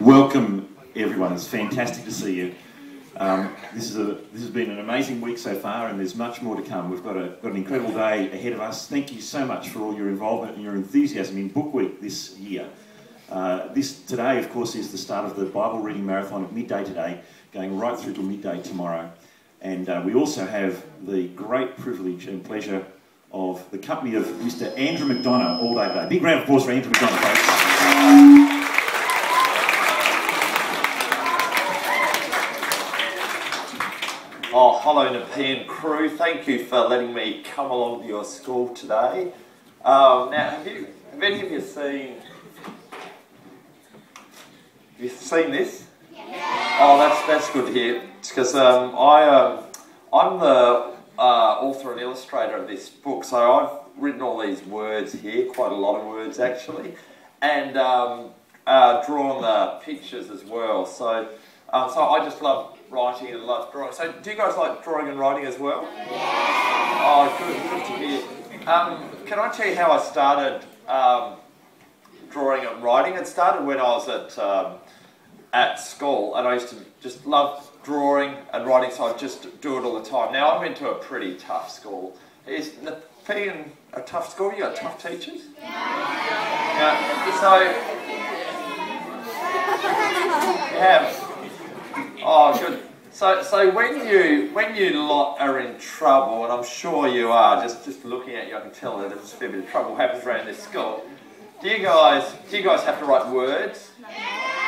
Welcome, everyone. It's fantastic to see you. This has been an amazing week so far, and there's much more to come. We've got an incredible day ahead of us. Thank you so much for all your involvement and your enthusiasm in Book Week this year. Today, of course, is the start of the Bible reading marathon at midday today, going right through to midday tomorrow. And we also have the great privilege and pleasure of the company of Mr. Andrew McDonough all day today. Big round of applause for Andrew McDonough, folks. Oh, hello Nepean crew. Thank you for letting me come along to your school today. Now, have any of you seen this? Yeah. Oh, that's good to hear. Because I'm the author and illustrator of this book, so I've written all these words here, quite a lot of words actually, and drawn the pictures as well. So I just love writing and love drawing. So do you guys like drawing and writing as well? Yeah. Oh, good to hear. Can I tell you how I started drawing and writing? It started when I was at school, and I used to just love drawing and writing, so I'd just do it all the time. Now, I went to a pretty tough school. Is Nepean a tough school? You got tough teachers? Yeah. Oh, good. So when you lot are in trouble, and I'm sure you are, just looking at you, I can tell that there's a fair bit of trouble happens around this school. Do you guys have to write words?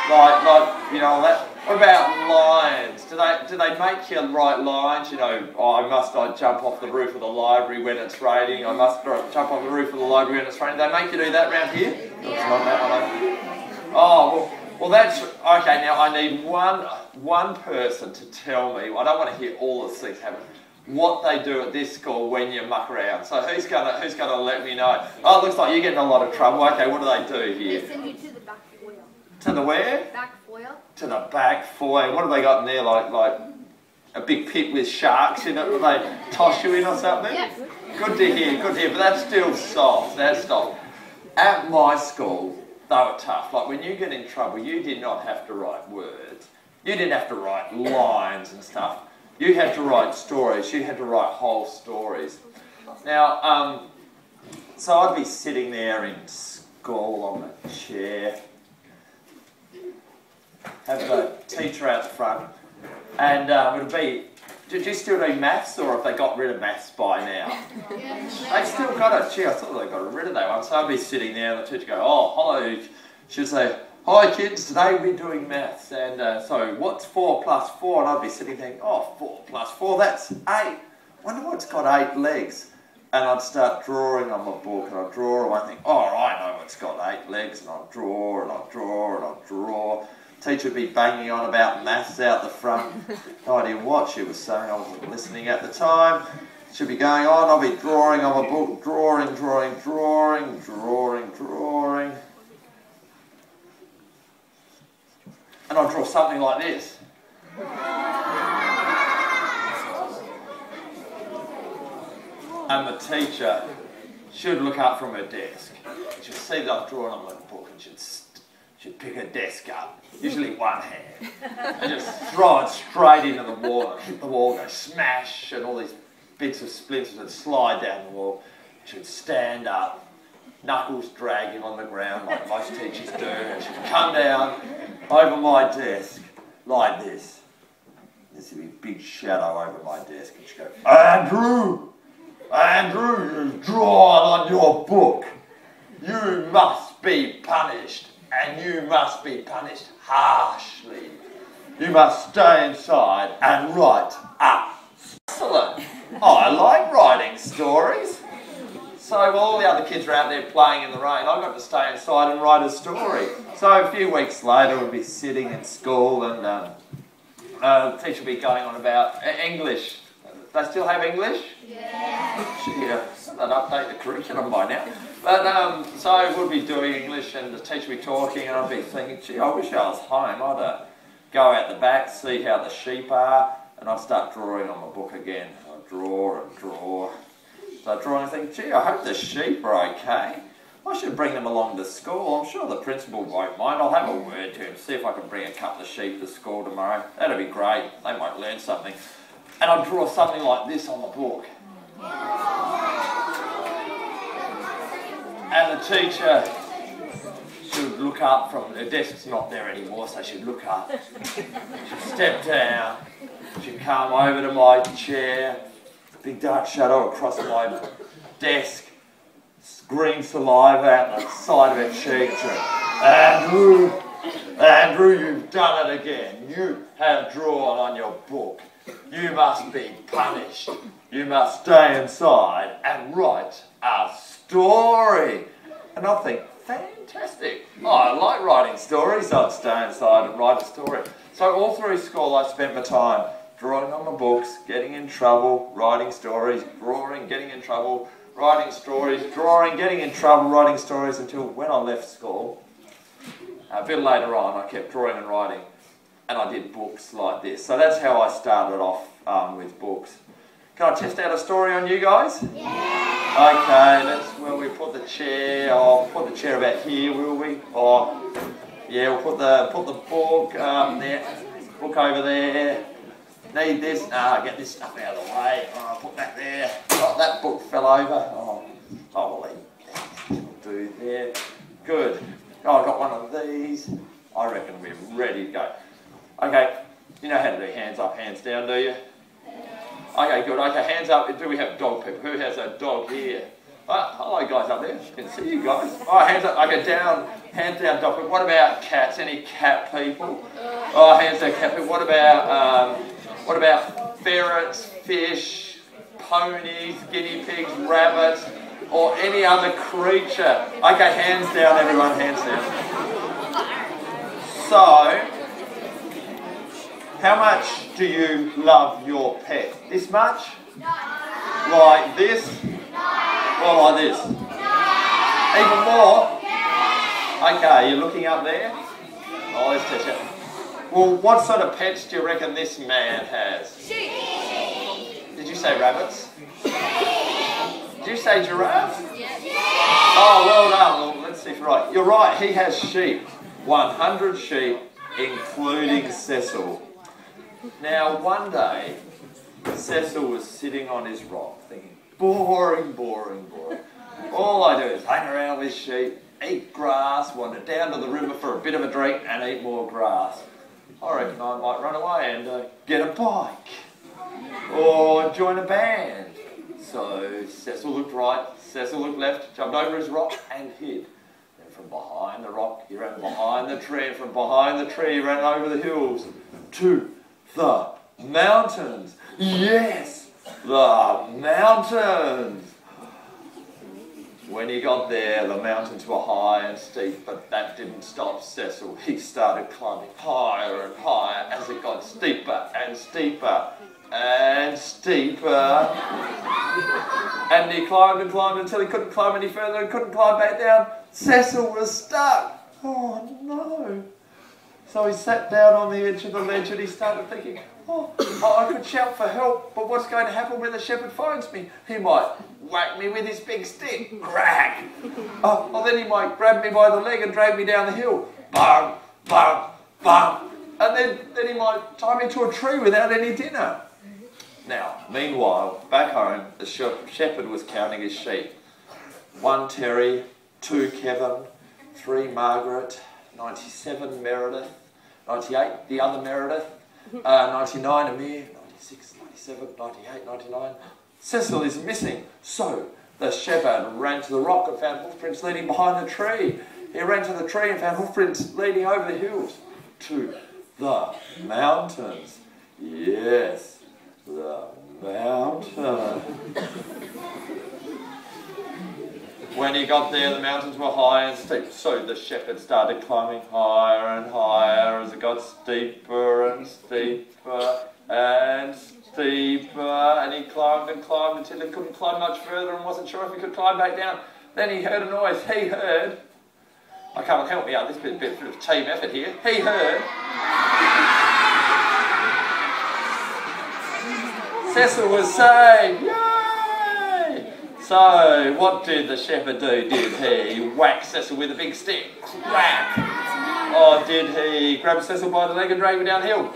Like you know that. What about lines? Do they make you write lines? You know, oh, I must not jump off the roof of the library when it's raining. I must not jump off the roof of the library when it's raining. They make you do that around here? Yeah. Not that one. Oh well, that's okay. Now I need one person to tell me. I don't want to hear all the things happen. What they do at this school when you muck around. So who's gonna let me know? Oh, it looks like you're getting a lot of trouble. Okay, what do they do here? They send you to the back foyer. To the where? Back foyer. To the back foyer. What have they got in there? Like a big pit with sharks in it? Do they toss you in or something? Yes. Good to hear. But that's still soft. That's soft. At my school, they were tough. Like when you get in trouble, you did not have to write words. You didn't have to write lines and stuff. You had to write stories. You had to write whole stories. Now, so I'd be sitting there in school on a chair, have the teacher out the front, and it'd be, did you still do maths, or have they got rid of maths by now? They still got it. Gee, I thought they got rid of that one. So I'd be sitting there, and the teacher would go, oh, hello. She'd say, hi kids, today we're doing maths, and so what's 4 plus 4? And I'd be sitting thinking, oh, 4 plus 4, that's 8. Wonder what's got 8 legs. And I'd start drawing on my book, and I'd draw, and I'd think, oh, I know it's got 8 legs, and I'd draw, and I'd draw, and I'd draw. Teacher would be banging on about maths out the front. No idea what she was saying, I wasn't listening at the time. She'd be going on, I'll be drawing on my book, drawing. And I'll draw something like this. And the teacher should look up from her desk. She'd see that I'm drawing on my book, and she'd pick her desk up, usually one hand, and just throw it straight into the wall and hit the wall, go smash, and all these bits of splinters would slide down the wall. She'd stand up, knuckles dragging on the ground like most teachers do, and she'd come down over my desk like this. There'd be a big shadow over my desk, and she'd go, Andrew, you've drawn on your book. You must be punished, and you must be punished harshly. You must stay inside and write up. Excellent. Oh, I like writing stories. So while all the other kids were out there playing in the rain, I got to stay inside and write a story. So a few weeks later, we'd be sitting in school, and the teacher would be going on about English. They still have English? Yeah. Yeah, they'd update the curriculum by now. But so we'd be doing English, and the teacher would be talking, and I'd be thinking, gee, I wish I was home. I'd go out the back, see how the sheep are, and I'd start drawing on my book again. I'd draw and draw. Start drawing and think, gee, I hope the sheep are okay. I should bring them along to school. I'm sure the principal won't mind. I'll have a word to him, see if I can bring a couple of sheep to school tomorrow. That'd be great. They might learn something. And I'd draw something like this on the book. And the teacher should look up from, her desk's not there anymore, so she'd look up. She'd step down. She'd come over to my chair, big dark shadow across my desk, green saliva out the side of her cheek. Andrew, you've done it again. You have drawn on your book. You must be punished. You must stay inside and write a story. And I think, fantastic. Oh, I like writing stories. I'd stay inside and write a story. So all through school I spent my time drawing on my books, getting in trouble, writing stories, drawing, getting in trouble, writing stories, drawing, getting in trouble, writing stories, until when I left school. A bit later on I kept drawing and writing, and I did books like this. So that's how I started off with books. Can I test out a story on you guys? Yeah! Okay, that's where we put the chair. I'll put the chair about here, will we? Or, yeah, we'll put the book there, book over there. Need this? Get this stuff out of the way. Oh, put that there. Oh, that book fell over. Oh, I'll do there. Good. Oh, I got one of these. I reckon we're ready to go. Okay, you know how to do hands up, hands down, do you? Okay, good. Okay, hands up. Do we have dog people? Who has a dog here? Oh, hello, guys up there. I can see you guys. Oh, hands up. Okay, down. Hands down, dog people. What about cats? Any cat people? Oh, hands down, cat people. What about ferrets, fish, ponies, guinea pigs, rabbits, or any other creature? Okay, hands down, everyone. Hands down. So, how much do you love your pet? This much? No. Like this? No. Or like this? No. Even more? Yeah. Okay, you're looking up there? Oh, let's test it. Well, what sort of pets do you reckon this man has? Sheep. Did you say rabbits? Did you say giraffes? Yeah. Oh, well done. Well, let's see if you're right. You're right, he has sheep. 100 sheep, including Cecil. Now, one day, Cecil was sitting on his rock thinking, boring, boring, boring. All I do is hang around with sheep, eat grass, wander down to the river for a bit of a drink and eat more grass. I reckon I might run away and get a bike or join a band. So Cecil looked right, Cecil looked left, jumped over his rock and hid. Then from behind the rock, he ran behind the tree, and from behind the tree, he ran over the hills to the mountains. Yes, the mountains. When he got there, the mountains were high and steep, but that didn't stop Cecil. He started climbing higher and higher as it got steeper and steeper and steeper. And he climbed and climbed until he couldn't climb any further and couldn't climb back down. Cecil was stuck. Oh no. So he sat down on the edge of the ledge and he started thinking, oh, I could shout for help, but what's going to happen when the shepherd finds me? He might whack me with his big stick, crack. Or then he might grab me by the leg and drag me down the hill, bum, bum, bum. And then he might tie me to a tree without any dinner. Now, meanwhile, back home, the shepherd was counting his sheep. 1 Terry, 2 Kevin, 3 Margaret, 97 Meredith, 98 the other Meredith, 99 Amir, 96, 97, 98, 99. Cecil is missing. So the shepherd ran to the rock and found hoofprints leading behind the tree. He ran to the tree and found hoofprints leading over the hills to the mountains. Yes, the mountains. When he got there, the mountains were high and steep, so the shepherd started climbing higher and higher as it got steeper and steeper and steeper, and he climbed and climbed until he couldn't climb much further and wasn't sure if he could climb back down. Then he heard a noise. He heard, I can't help me out, this is a bit of team effort here. He heard Cecil was saying, yay! So, what did the shepherd do? Did he whack Cecil with a big stick? Whack! Or did he grab Cecil by the leg and drag him downhill?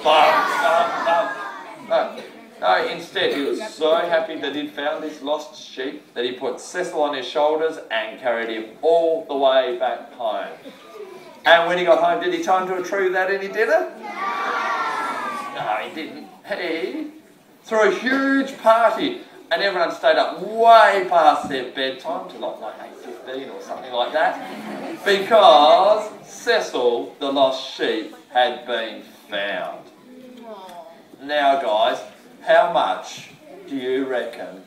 No, instead he was so happy that he'd found this lost sheep that he put Cecil on his shoulders and carried him all the way back home. And when he got home, did he tell him to retrieve that any dinner? No, he didn't. He threw a huge party and everyone stayed up way past their bedtime to like 8:15 or something like that, because Cecil, the lost sheep, had been found. Now guys, how much do you reckon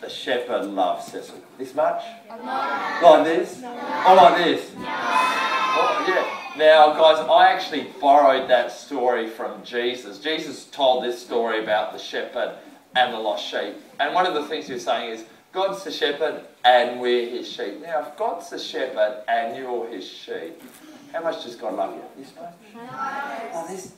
the shepherd loved Cecil? This much? Like this? Or like this? Oh, yeah. Now guys, I actually borrowed that story from Jesus. Jesus told this story about the shepherd and the lost sheep. And one of the things he was saying is, God's the shepherd and we're his sheep. Now, if God's the shepherd and you're his sheep, how much does God love you? This much? Like this?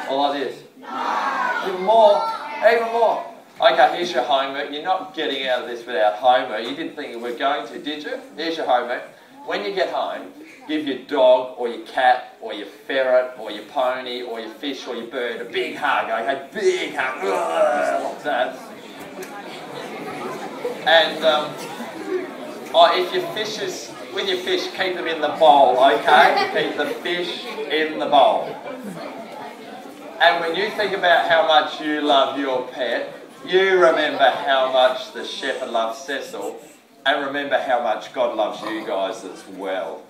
Or like this? Even more? Even more? Okay, here's your homework. You're not getting out of this without homework. You didn't think you were going to, did you? Here's your homework. When you get home, give your dog or your cat or your ferret or your pony or your fish or your bird a big hug, okay? Big hug. Like that. And if your fishes, with your fish, keep them in the bowl, okay? Keep the fish in the bowl. And when you think about how much you love your pet, you remember how much the shepherd loves Cecil, and remember how much God loves you guys as well.